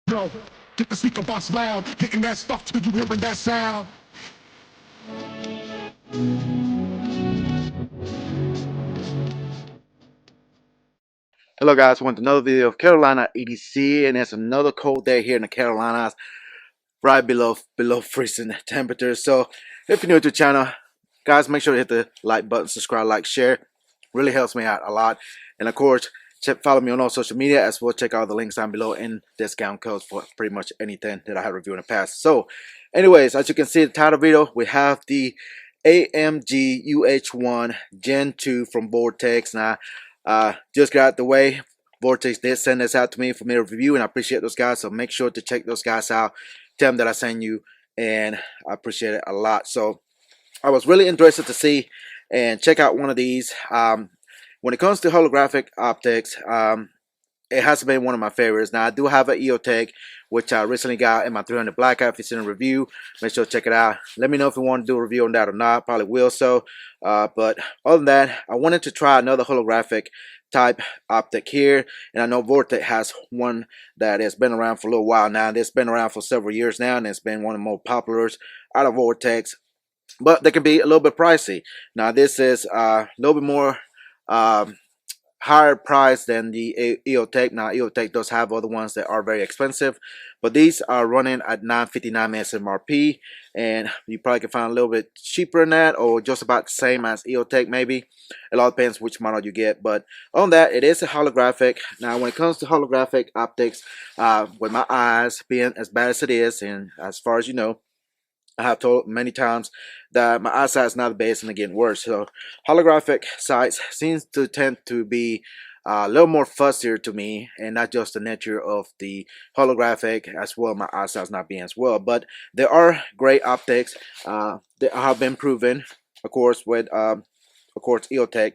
Yo, get the speaker box loud, getting that stuff to you hearing that sound. Hello guys, welcome to another video of Carolina EDC, and it's another cold day here in the Carolinas, right below freezing temperatures. So if you're new to the channel, guys, make sure to hit the like button, subscribe, like, share. Really helps me out a lot. And of course, follow me on all social media, as well. Check out the links down below and discount codes for pretty much anything that I have reviewed in the past. So anyways, as you can see in the title video, we have the AMG UH-1 Gen II from Vortex. Now, just got out the way. Vortex did send this out to me for me to review, and I appreciate those guys. So make sure to check those guys out. Tell them that I sent you, and I appreciate it a lot. So I was really interested to see and check out one of these. When it comes to holographic optics, it has been one of my favorites. Now I do have an EOTech, which I recently got in my 300 blackout. If it's in a review, make sure to check it out. Let me know if you want to do a review on that or not. Probably will. So but other than that, I wanted to try another holographic type optic here, and I know Vortex has one that has been around for a little while now. It's been around for several years now, and it's been one of the more populars out of Vortex, but they can be a little bit pricey. Now this is a little bit more higher price than the EOTech. Now EOTech does have other ones that are very expensive, but these are running at $959 MRP, and you probably can find a little bit cheaper than that, or just about the same as EOTech maybe. It all depends which model you get, but on that, it is a holographic. Now when it comes to holographic optics, with my eyes being as bad as it is, and as far as you know, I have told many times that my eyesight is not the best and it's getting worse. So holographic sights seems to tend to be a little more fussier to me, and not just the nature of the holographic as well. My eyesight's not being as well, but there are great optics that have been proven, of course, with EOTech,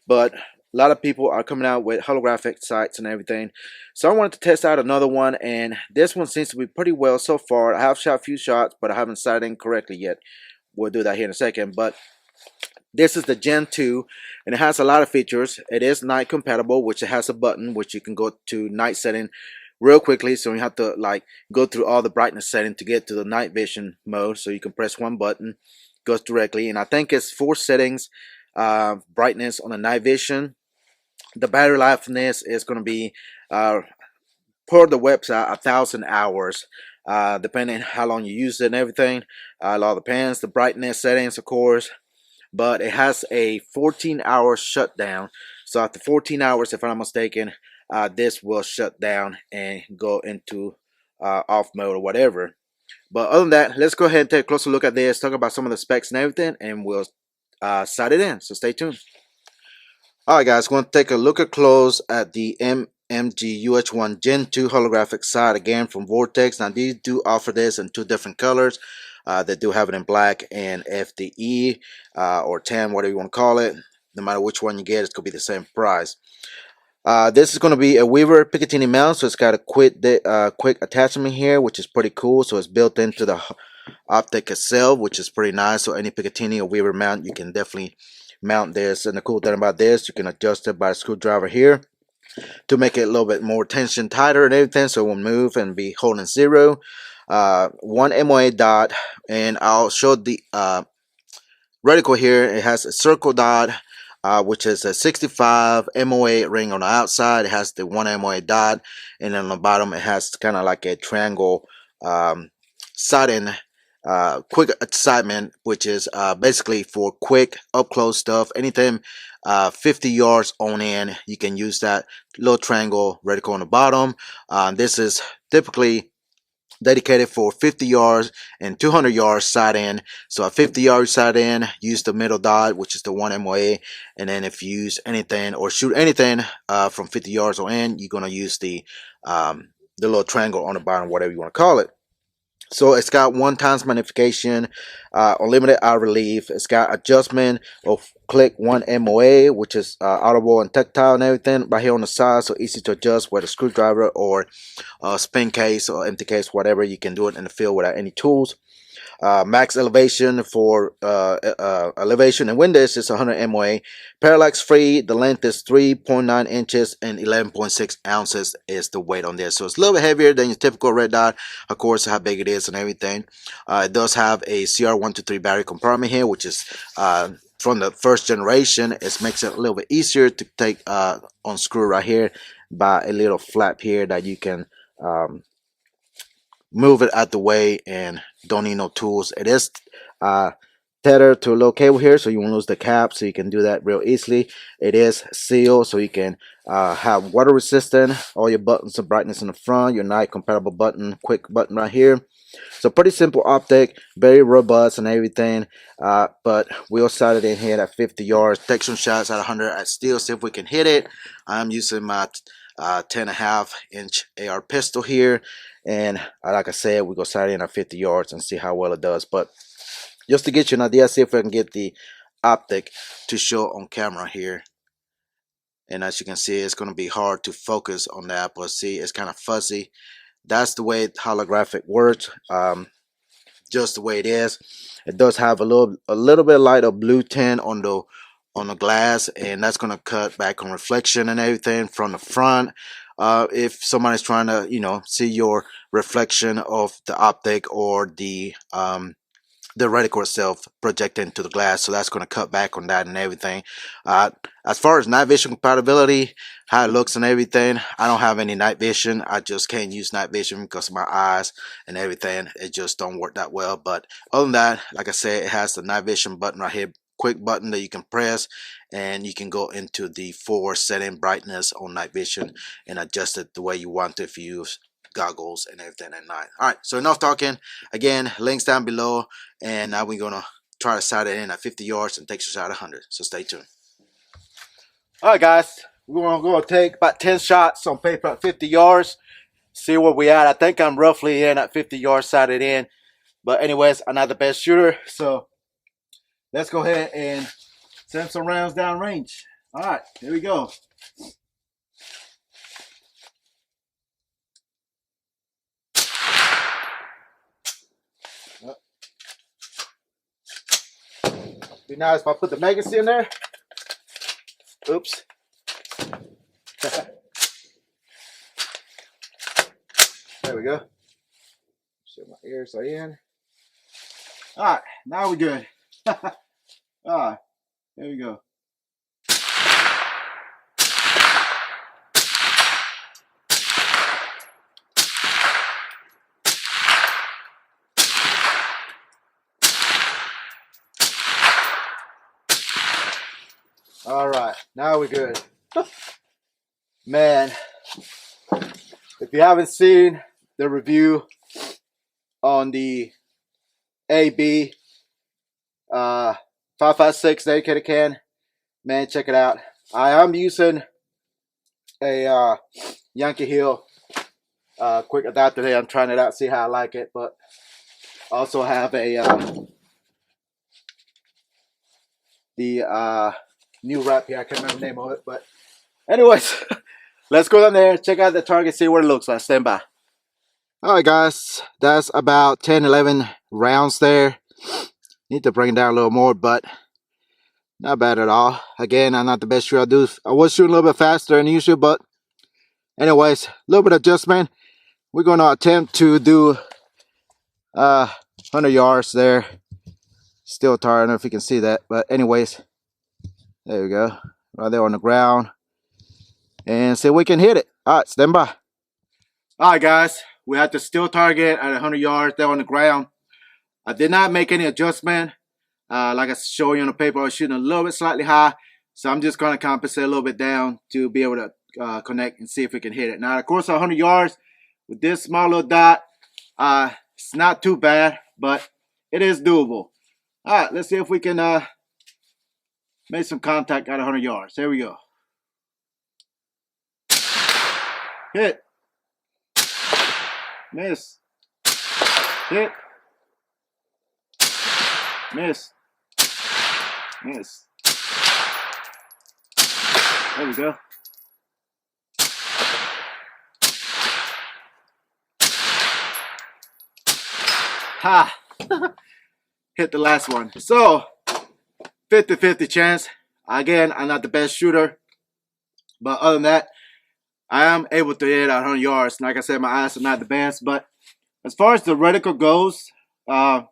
but a lot of people are coming out with holographic sights and everything. So I wanted to test out another one, and this one seems to be pretty well so far. I have shot a few shots, but I haven't sighted in correctly yet. We'll do that here in a second. But this is the Gen II, and it has a lot of features. It is night compatible, which it has a button which you can go to night setting real quickly, so you have to like go through all the brightness setting to get to the night vision mode. So you can press one button, goes directly, and I think it's 4 settings brightness on the night vision. The battery life on this is going to be per the website 1,000 hours, depending how long you use it and everything. It all depends, the brightness settings of course, but it has a 14-hour shutdown. So after 14 hours, if I'm not mistaken, this will shut down and go into off mode or whatever. But other than that, let's go ahead and take a closer look at this, talk about some of the specs and everything, and we'll sight it in. So stay tuned. Alright guys, going to take a look at close at the AMG UH-1 Gen II holographic sight again from Vortex. Now these do offer this in 2 different colors. They do have it in black and FDE or tan, whatever you want to call it. No matter which one you get, it's going to be the same price. This is going to be a Weaver Picatinny mount, so it's got a quick attachment here, which is pretty cool. So it's built into the optic itself, which is pretty nice. So any Picatinny or Weaver mount, you can definitely mount this. And the cool thing about this, you can adjust it by a screwdriver here to make it a little bit more tension tighter and everything, so it will move and be holding 0. 1 MOA dot, and I'll show the reticle here. It has a circle dot, which is a 65 MOA ring on the outside. It has the 1 MOA dot, and then on the bottom it has kind of like a triangle sighting, quick excitement, which is basically for quick up close stuff. Anything 50 yards on in, you can use that little triangle reticle on the bottom. This is typically dedicated for 50 yards and 200 yards sight in. So a 50 yard sight in, use the middle dot, which is the 1 MOA, and then if you use anything or shoot anything from 50 yards on in, you're going to use the little triangle on the bottom, whatever you want to call it. So it's got 1x magnification, unlimited eye relief. It's got adjustment of click 1 MOA, which is audible and tactile and everything right here on the side, so easy to adjust with a screwdriver or a spin case or empty case, whatever. You can do it in the field without any tools. Max elevation for elevation and windage is 100 MOA. Parallax free, the length is 3.9 inches and 11.6 ounces is the weight on this. So it's a little bit heavier than your typical red dot, of course, how big it is and everything. It does have a CR123 battery compartment here, which is from the first generation. It makes it a little bit easier to take unscrew right here by a little flap here that you can move it out the way and don't need no tools. It is tethered to a little cable here, so you won't lose the cap, so you can do that real easily. It is sealed, so you can have water resistant. All your buttons of brightness in the front, your night compatible button, quick button right here. So pretty simple optic, very robust and everything, but we'll set it in here at 50 yards. Take some shots at 100 at steel, see if we can hit it. I'm using my 10.5 inch AR pistol here, and like I said, we go set it in at 50 yards and see how well it does. But just to get you an idea, see if we can get the optic to show on camera here. And as you can see, it's going to be hard to focus on that, but see, it's kind of fuzzy. That's the way holographic works, just the way it is. It does have a little bit light of blue tint on the glass, and that's going to cut back on reflection and everything from the front. If somebody's trying to, you know, see your reflection of the optic or the reticle itself projecting into the glass, so that's going to cut back on that and everything. As far as night vision compatibility, how it looks and everything, I don't have any night vision. I just can't use night vision because of my eyes and everything. It just don't work that well. But other than that, like I said, it has the night vision button right here, quick button that you can press, and you can go into the forward setting brightness on night vision and adjust it the way you want to if you use goggles and everything at night. All right, so enough talking. Again, links down below, and now we're gonna try to sight it in at 50 yards and take a shot at 100. So stay tuned. All right, guys, we're gonna take about 10 shots on paper at 50 yards. See where we at. I think I'm roughly in at 50 yards sighted in, but anyways, I'm not the best shooter, so let's go ahead and send some rounds down range. All right, here we go. Be nice if I put the magazine in there. Oops. There we go. Show my ears are in. All right, now we're good. All right, there we go. All right, now we're good. Man, if you haven't seen the review on the AB 556 dedicated can, man, check it out. I am using a Yankee Hill quick adapter today. I'm trying it out, see how I like it, but I also have a new wrap here. I can't remember the name of it, but anyways, let's go down there, check out the target, see what it looks like. Stand by. All right, guys, that's about 10-11 rounds there. Need to bring it down a little more, but not bad at all. Again, I'm not the best shooter. I was shooting a little bit faster than usual, but anyways, a little bit of adjustment. We're going to attempt to do 100 yards there. Still tired, I don't know if you can see that, but anyways, there we go, right there on the ground, and see if we can hit it. All right, stand by. All right, guys, we had to still target at 100 yards there on the ground. I did not make any adjustment. Like I showed you on the paper, I was shooting a little bit slightly high, so I'm just going to compensate a little bit down to be able to connect and see if we can hit it. Now, of course, 100 yards with this small little dot, it's not too bad, but it is doable. All right, let's see if we can make some contact at 100 yards. There we go. Hit. Miss. Hit. Miss. Miss. There we go. Ha! hit the last one. So 50-50 chance. Again, I'm not the best shooter, but other than that, I am able to hit 100 yards. Like I said, my eyes are not the best, but as far as the reticle goes, I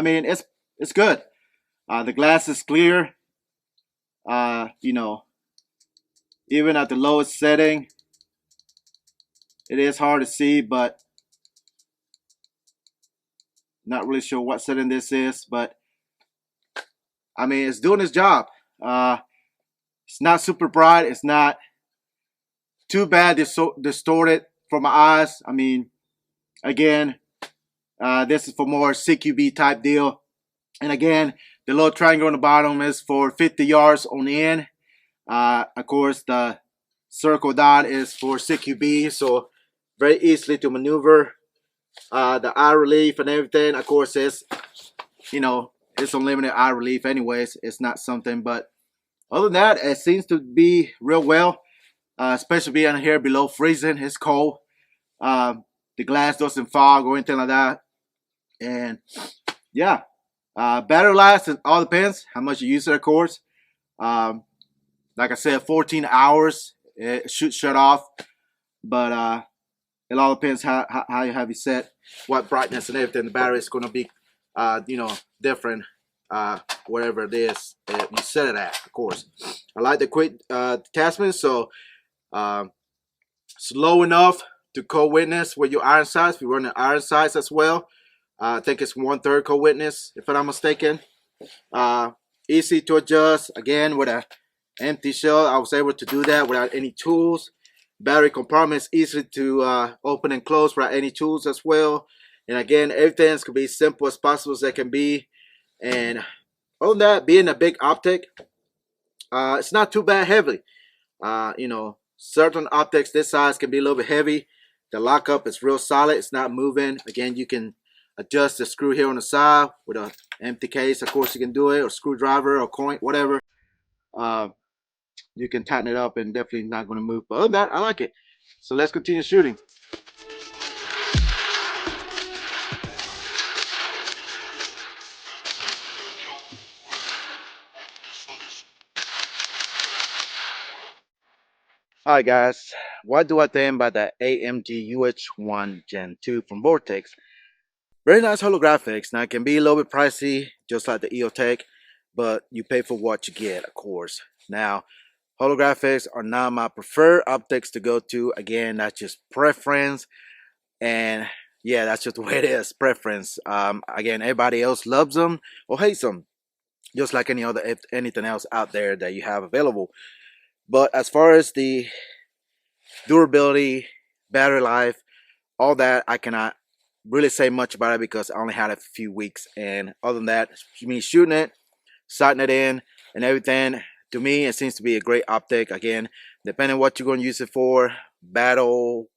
mean, it's good. The glass is clear. You know, even at the lowest setting, it is hard to see, but not really sure what setting this is. But I mean, it's doing its job. It's not super bright. It's not too bad distorted for my eyes. I mean, again, this is for more CQB type deal. And again, the little triangle on the bottom is for 50 yards on the end. Of course, the circle dot is for CQB, so very easily to maneuver. The eye relief and everything, of course, is, you know, it's unlimited eye relief anyways. It's not something, but other than that, it seems to be real well. Especially being here below freezing. It's cold. The glass doesn't fog or anything like that. And yeah, battery life, it all depends how much you use it, of course. Like I said, 14 hours it should shut off, but it all depends how you have it set, what brightness and everything. The battery is going to be you know, different whatever it is you set it at, of course. I like the quick detachment, so slow enough to co-witness with your iron sights. We run the iron sights as well. I think it's 1/3 co-witness, if I'm not mistaken. Easy to adjust. Again, with an empty shell, I was able to do that without any tools. Battery compartments easy to open and close without any tools as well. And again, everything's could be simple as possible as they can be. And other than that, being a big optic, it's not too bad heavy. You know, certain optics this size can be a little bit heavy. The lockup is real solid. It's not moving. Again, you can adjust the screw here on the side with an empty case. Of course, you can do it, or screwdriver or coin, whatever. You can tighten it up and definitely not going to move. But other than that, I like it. So let's continue shooting. Alright guys, what do I think about the AMG UH-1 Gen II from Vortex? Very nice holographics. Now it can be a little bit pricey, just like the EOTech, but you pay for what you get, of course. Now, holographics are not my preferred optics to go to. Again, that's just preference, and yeah, that's just the way it is, preference. Again, everybody else loves them or hates them, just like anything else out there that you have available. But as far as the durability, battery life, all that, I cannot really say much about it because I only had it a few weeks. And other than that, me shooting it, sighting it in, and everything, to me, it seems to be a great optic. Again, depending on what you're going to use it for, battle,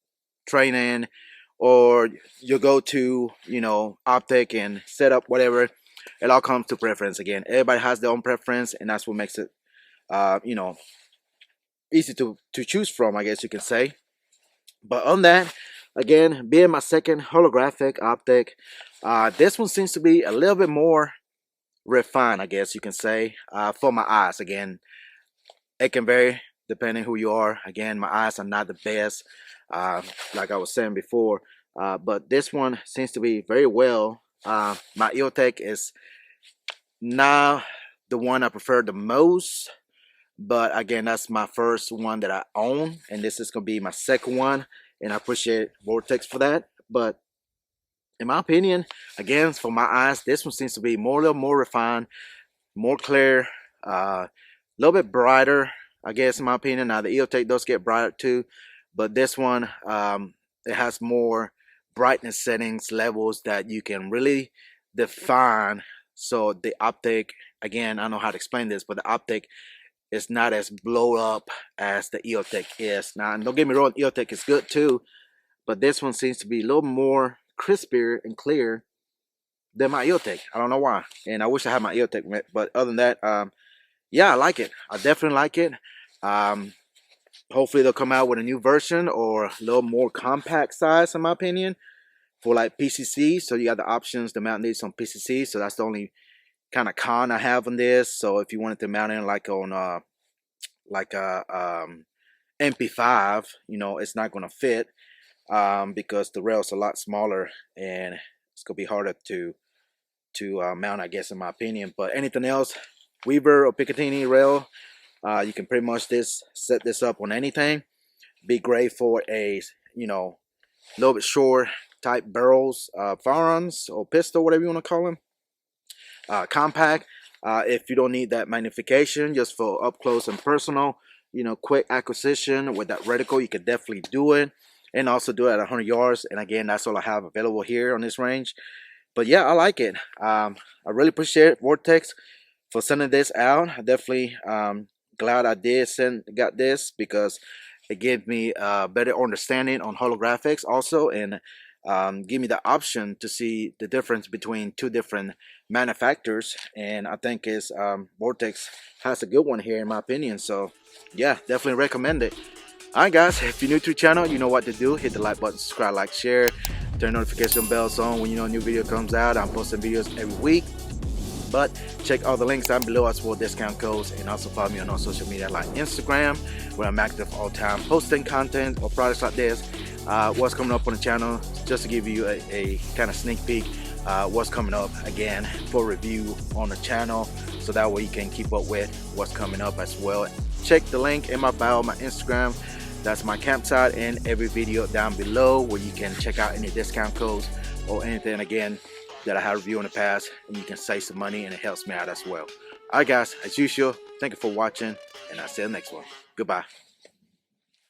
training, or you go to, you know, optic and setup, whatever, it all comes to preference. Again, everybody has their own preference, and that's what makes it, you know, easy to choose from, I guess you can say. But on that, again, being my second holographic optic, this one seems to be a little bit more refined, I guess you can say, for my eyes. Again, it can vary depending who you are. Again, my eyes are not the best, like I was saying before, but this one seems to be very well. My EOTech is now the one I prefer the most. But again, that's my first one that I own, and this is gonna be my second one, and I appreciate Vortex for that. But in my opinion, again, for my eyes, this one seems to be a little more refined, more clear, a little bit brighter, I guess, in my opinion. Now the EOTech does get brighter too, but this one, it has more brightness settings levels that you can really define. So the optic, again, I don't know how to explain this, but the optic, it's not as blow up as the EOTech is. Now, don't get me wrong, EOTech is good too, but this one seems to be a little more crispier and clear than my EOTech. I don't know why, and I wish I had my EOTech, but other than that, yeah, I like it. I definitely like it. Hopefully they'll come out with a new version or a little more compact size, in my opinion, for like PCC. So you got the options to mount these on PCC. So that's the only kind of con I have on this. So if you wanted to mount it like on like a MP5, you know, it's not going to fit because the rail's a lot smaller and it's gonna be harder to mount, I guess, in my opinion. But anything else, Weaver or Picatinny rail, you can pretty much set this up on anything. Be great for a, you know, little bit short type barrels, firearms or pistol, whatever you want to call them. Compact. If you don't need that magnification, just for up close and personal, you know, quick acquisition with that reticle, you could definitely do it. And also do it at 100 yards. And again, that's all I have available here on this range. But yeah, I like it. I really appreciate Vortex for sending this out. I definitely glad I got this because it gave me a better understanding on holographics also, and give me the option to see the difference between two different manufacturers. And I think is Vortex has a good one here in my opinion. So yeah, definitely recommend it. Alright guys, if you're new to the channel, you know what to do. Hit the like button, subscribe, like, share, turn notification bells on when you know a new video comes out. I'm posting videos every week. But check all the links down below as well, discount codes, and also follow me on all social media like Instagram, where I'm active all the time posting content or products like this. What's coming up on the channel, just to give you a kind of sneak peek what's coming up again for review on the channel, so that way you can keep up with what's coming up as well. Check the link in my bio, my Instagram. That's my campsite, and every video down below where you can check out any discount codes or anything again that I have reviewed in the past, and you can save some money and it helps me out as well. Alright guys, as usual, thank you for watching, and I'll see you in the next one. Goodbye.